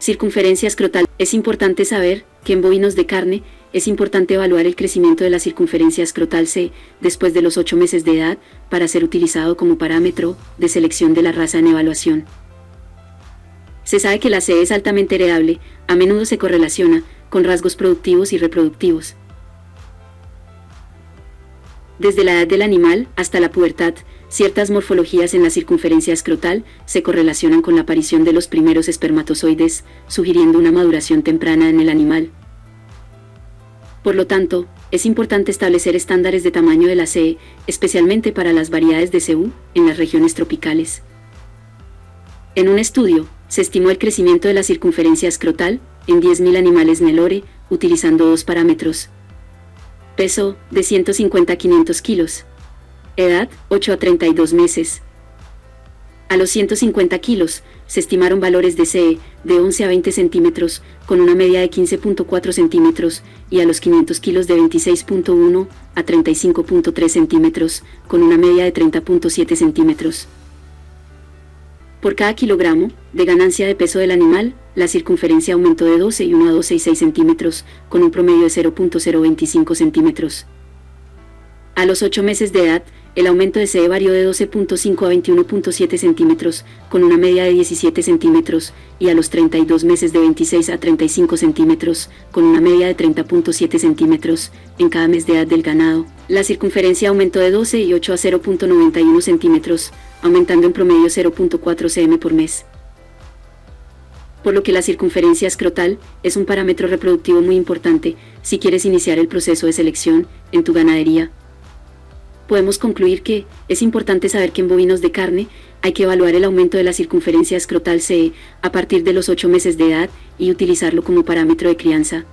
Circunferencia escrotal. Es importante saber que en bovinos de carne es importante evaluar el crecimiento de la circunferencia escrotal C después de los 8 meses de edad para ser utilizado como parámetro de selección de la raza en evaluación. Se sabe que la C es altamente heredable, a menudo se correlaciona con rasgos productivos y reproductivos. Desde la edad del animal hasta la pubertad, ciertas morfologías en la circunferencia escrotal se correlacionan con la aparición de los primeros espermatozoides, sugiriendo una maduración temprana en el animal. Por lo tanto, es importante establecer estándares de tamaño de la CE, especialmente para las variedades de CU en las regiones tropicales. En un estudio, se estimó el crecimiento de la circunferencia escrotal en 10.000 animales Nelore, utilizando dos parámetros. Peso, de 150 a 500 kilos. Edad, 8 a 32 meses. A los 150 kilos, se estimaron valores de CE de 11 a 20 centímetros, con una media de 15.4 centímetros, y a los 500 kilos de 26.1 a 35.3 centímetros, con una media de 30.7 centímetros. Por cada kilogramo de ganancia de peso del animal, la circunferencia aumentó de 12,1 a 12,6 centímetros, con un promedio de 0.025 centímetros. A los 8 meses de edad, el aumento de CE varió de 12.5 a 21.7 centímetros, con una media de 17 centímetros, y a los 32 meses de 26 a 35 centímetros, con una media de 30.7 centímetros, en cada mes de edad del ganado. La circunferencia aumentó de 12,8 a 0.91 centímetros, aumentando en promedio 0.4 cm por mes. Por lo que la circunferencia escrotal es un parámetro reproductivo muy importante si quieres iniciar el proceso de selección en tu ganadería. Podemos concluir que es importante saber que en bovinos de carne hay que evaluar el aumento de la circunferencia escrotal CE a partir de los 8 meses de edad y utilizarlo como parámetro de crianza.